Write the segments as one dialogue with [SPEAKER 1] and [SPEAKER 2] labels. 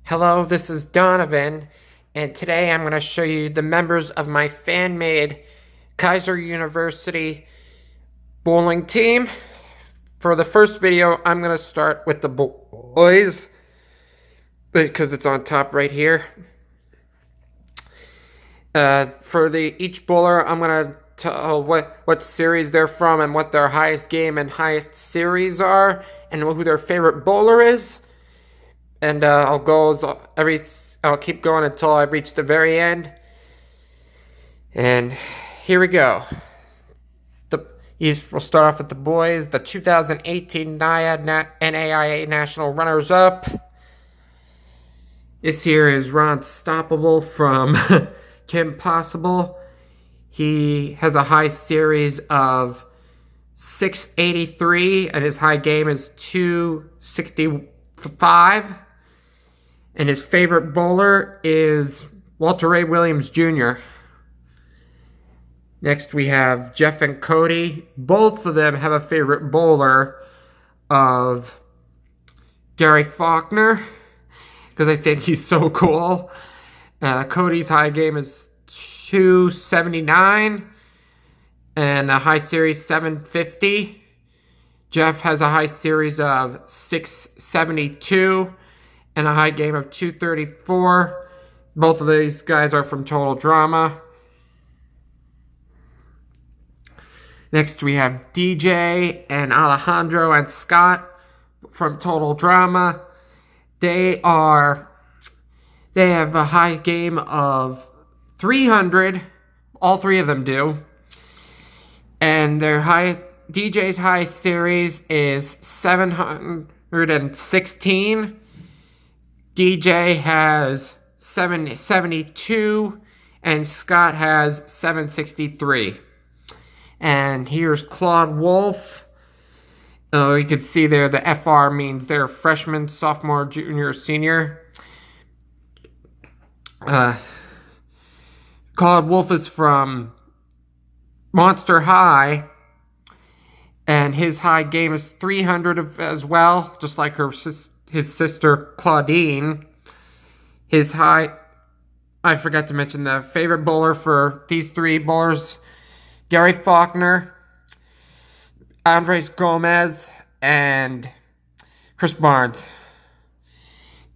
[SPEAKER 1] Hello, this is Donovan, and today I'm going to show you the members of my fan-made Keiser University bowling team. For the first video, I'm going to start with the boys, because it's on top right here. For each bowler, I'm going to tell what series they're from and what their highest game and highest series are, and who their favorite bowler is. And I'll keep going until I reach the very end. And here we go. We'll start off with the boys. The 2018 NAIA National Runners-Up. This here is Ron Stoppable from Kim Possible. He has a high series of 683, and his high game is 265. And his favorite bowler is Walter Ray Williams Jr. Next we have Jeff and Cody. Both of them have a favorite bowler of Gary Faulkner, because I think he's so cool. Cody's high game is 279 and a high series 750. Jeff has a high series of 672 and a high game of 234. Both of these guys are from Total Drama. Next we have DJ and Alejandro and Scott from Total Drama. They have a high game of 300. All three of them do. And DJ's high series is 716. DJ has 772, and Scott has 763. And here's Claude Wolf. You can see there the FR means they're freshman, sophomore, junior, senior. Claude Wolf is from Monster High, and his high game is 300 as well, just like his sister Claudine. I forgot to mention the favorite bowler for these three bowlers: Gary Faulkner, Andres Gomez, and Chris Barnes.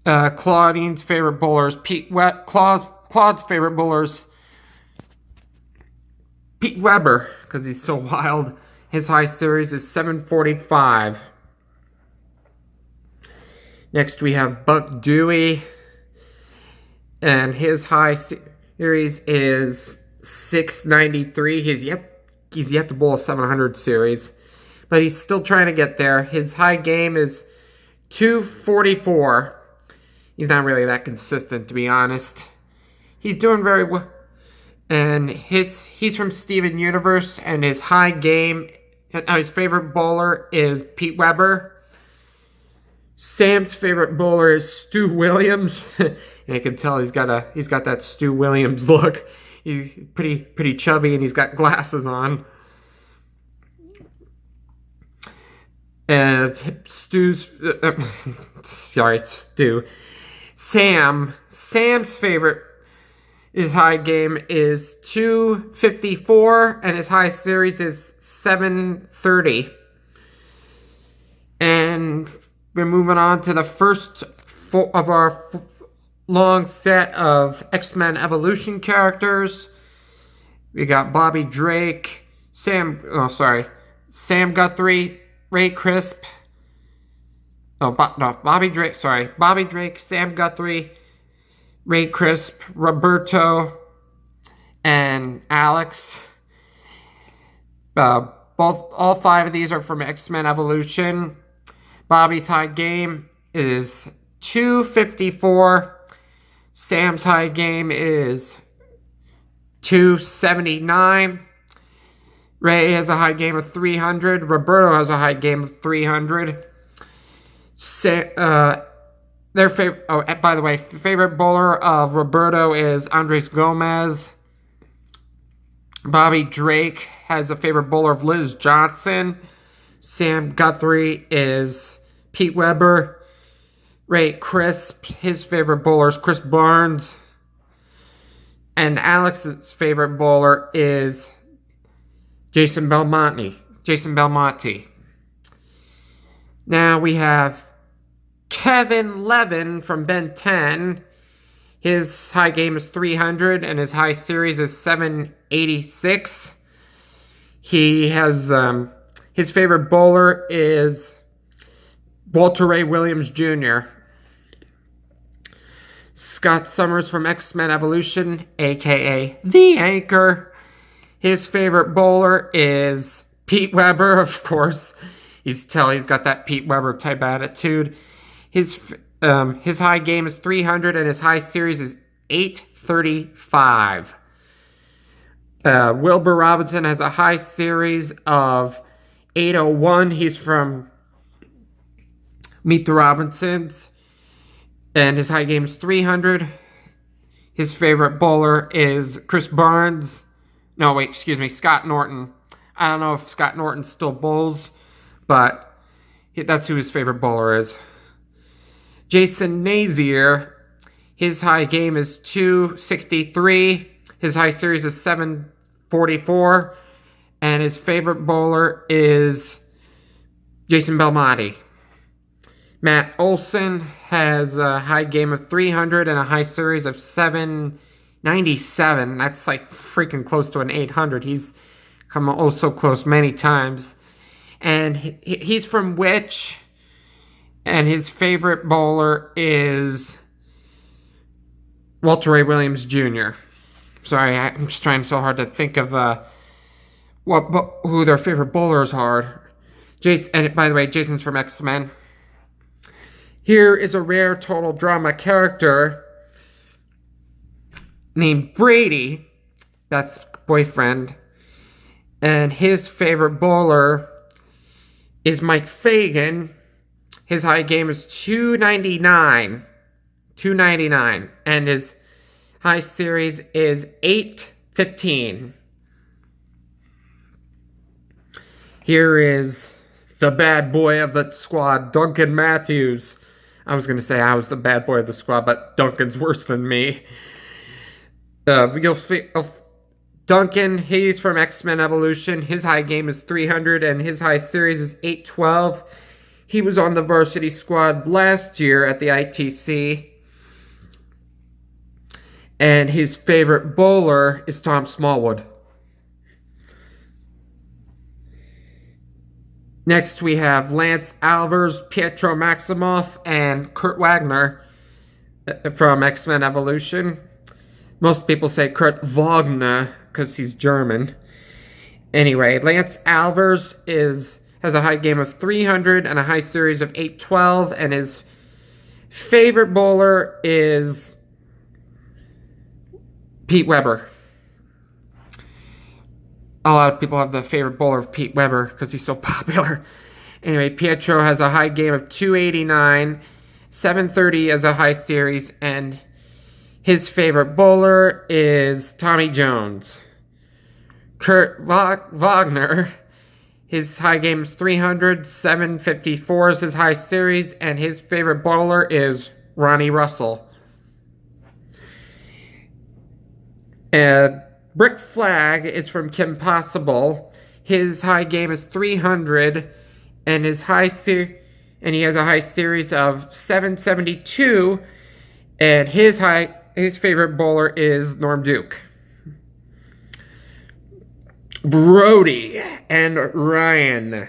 [SPEAKER 1] Claudine's favorite bowlers, Claude's favorite bowlers, Pete Weber, because he's so wild. His high series is 745. Next we have Buck Dewey, and his high series is 693. He's yet to bowl a 700 series, but he's still trying to get there. His high game is 244. He's not really that consistent, to be honest. He's doing very well, and he's from Steven Universe, and his high game, his favorite bowler is Pete Weber. Sam's favorite bowler is Stu Williams, and you can tell he's got that Stu Williams look. He's pretty chubby, and he's got glasses on. Sam's favorite, his high game is 254, and his high series is 730. And we're moving on to the first of our long set of X-Men Evolution characters. We got Bobby Drake, Sam Guthrie, Ray Crisp. Bobby Drake, Sam Guthrie, Ray Crisp, Roberto, and Alex. All five of these are from X-Men Evolution. Bobby's high game is 254. Sam's high game is 279. Ray has a high game of 300. Roberto has a high game of 300. By the way, favorite bowler of Roberto is Andres Gomez. Bobby Drake has a favorite bowler of Liz Johnson. Sam Guthrie is Pete Weber. Ray Crisp, his favorite bowler is Chris Barnes. And Alex's favorite bowler is Jason Belmonte. Now we have Kevin Levin from Ben 10. His high game is 300 and his high series is 786. He has his favorite bowler is Walter Ray Williams Jr. Scott Summers from X-Men Evolution, aka The Anchor. His favorite bowler is Pete Weber, of course. He's got that Pete Weber type attitude. His high game is 300 and his high series is 835. Wilbur Robinson has a high series of 801. He's from Meet the Robinsons. And his high game is 300. His favorite bowler is Chris Barnes. No, wait, excuse me, Scott Norton. I don't know if Scott Norton still bowls, but that's who his favorite bowler is. Jason Nazier, his high game is 263. His high series is 744. And his favorite bowler is Jason Belmonte. Matt Olson has a high game of 300 and a high series of 797. That's like freaking close to an 800. He's come oh so close many times. And he's from Witch. And his favorite bowler is Walter Ray Williams Jr. Sorry, I'm just trying so hard to think of who their favorite bowlers are. And by the way, Jason's from X-Men. Here is a rare total drama character named Brady. That's boyfriend. And his favorite bowler is Mike Fagan. His high game is 299. And his high series is 815. Here is the bad boy of the squad, Duncan Matthews. I was going to say I was the bad boy of the squad, but Duncan's worse than me. Duncan, he's from X-Men Evolution. His high game is 300 and his high series is 812. He was on the varsity squad last year at the ITC. And his favorite bowler is Tom Smallwood. Next, we have Lance Alvers, Pietro Maximoff, and Kurt Wagner from X-Men Evolution. Most people say Kurt Wagner because he's German. Anyway, Lance Alvers has a high game of 300 and a high series of 812, and his favorite bowler is Pete Weber. A lot of people have the favorite bowler of Pete Weber because he's so popular. Anyway, Pietro has a high game of 289, 730 as a high series, and his favorite bowler is Tommy Jones. Kurt Wagner, his high game is 300, 754 is his high series, and his favorite bowler is Ronnie Russell. Brick Flag is from Kim Possible. His high game is 300, and he has a high series of 772, and his favorite bowler is Norm Duke. Brody and Ryan,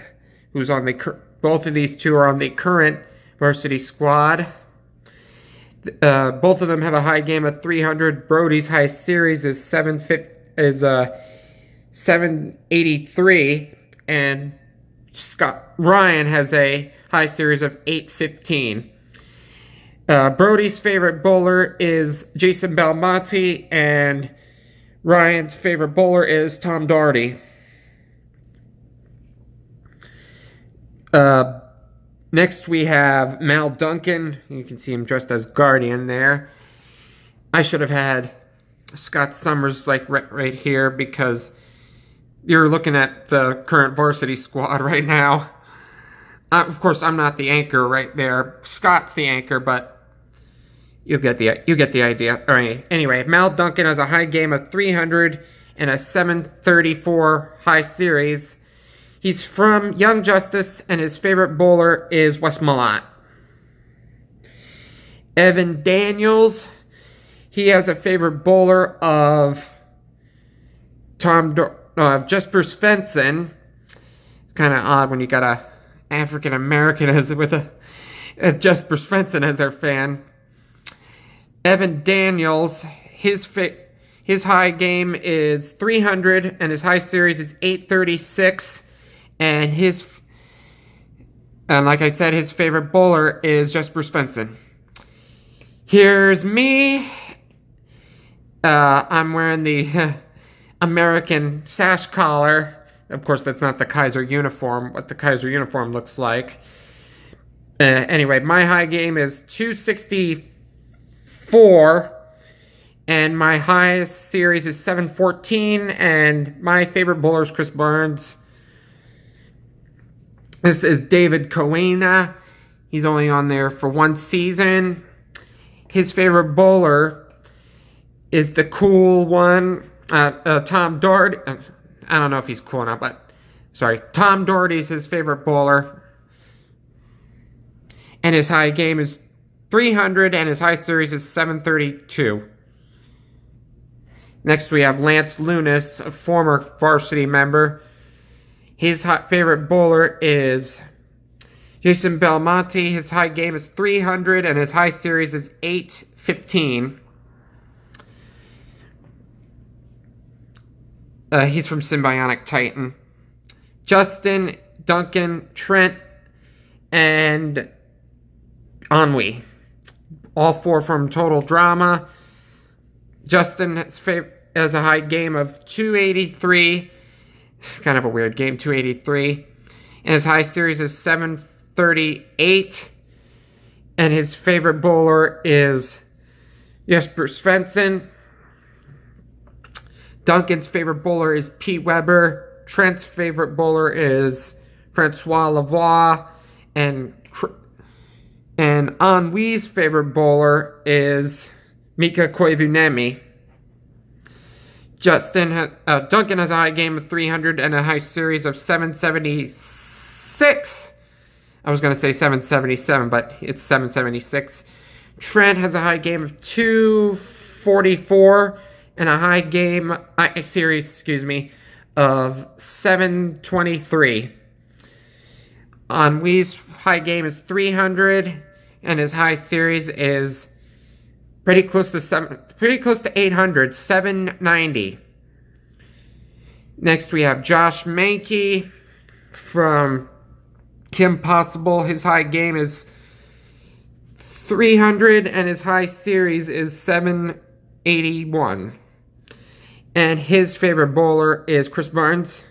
[SPEAKER 1] both of these two are on the current varsity squad. Both of them have a high game of 300. Brody's high series is 783, and Ryan has a high series of 815. Brody's favorite bowler is Jason Belmonte, and Ryan's favorite bowler is Tom Doherty. Next we have Mal Duncan. You can see him dressed as Guardian there. I should have had Scott Summers right here because you're looking at the current varsity squad right now. Of course, I'm not the anchor right there. Scott's the anchor, but you get the idea. All right. Anyway, Mal Duncan has a high game of 300 and a 734 high series. He's from Young Justice, and his favorite bowler is Westmont. Evan Daniels, he has a favorite bowler of Jesper Svensson. It's kind of odd when you got a African American as with a Jesper Svensson as their fan. Evan Daniels, his high game is 300 and his high series is 836, and like I said, his favorite bowler is Jesper Svensson. Here's me. I'm wearing the American sash collar. Of course, that's not the Keiser uniform, what the Keiser uniform looks like. Anyway, my high game is 264, and my highest series is 714, and my favorite bowler is Chris Burns. This is David Coena. He's only on there for one season. His favorite bowler is the cool one, Tom Doherty. I don't know if he's cool or not, but sorry. Tom Doherty is his favorite bowler. And his high game is 300, and his high series is 732. Next, we have Lance Lunas, a former varsity member. His favorite bowler is Jason Belmonte. His high game is 300, and his high series is 815. He's from Symbionic Titan. Justin, Duncan, Trent, and Ennui. All four from Total Drama. Justin has a high game of 283. Kind of a weird game, 283. And his high series is 738. And his favorite bowler is Jesper Svensson. Duncan's favorite bowler is Pete Weber. Trent's favorite bowler is Francois Lavoie. And Ennui's favorite bowler is Mika Koivunemi. Duncan has a high game of 300 and a high series of 776. I was going to say 777, but it's 776. Trent has a high game of 244 and a high game series, of 723. Ennui's high game is 300, and his high series is pretty close to 800, 790. Next, we have Josh Mankey from Kim Possible. His high game is 300, and his high series is 781. And his favorite bowler is Chris Burns.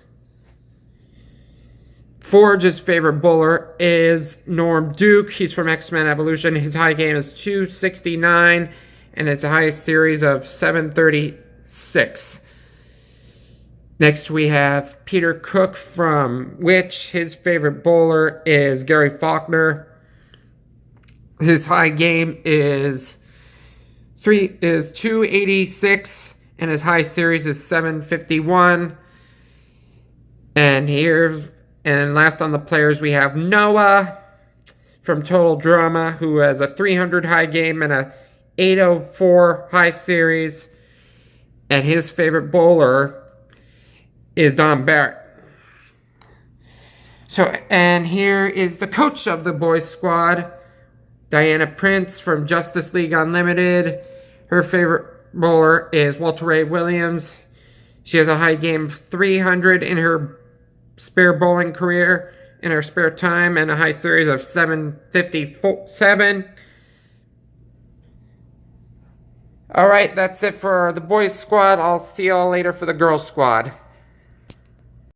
[SPEAKER 1] Forge's favorite bowler is Norm Duke. He's from X-Men Evolution. His high game is 269, and his highest series of 736. Next, we have Peter Cook from Witch. His favorite bowler is Gary Faulkner. His high game is 286, and his high series is 751. And last on the players, we have Noah from Total Drama, who has a 300 high game and a 804 high series. And his favorite bowler is Don Barrett. And here is the coach of the boys squad, Diana Prince from Justice League Unlimited. Her favorite bowler is Walter Ray Williams. She has a high game of 300 in her spare bowling career in her spare time, and a high series of 757. Alright, that's it for the boys squad. I'll see y'all later for the girls squad.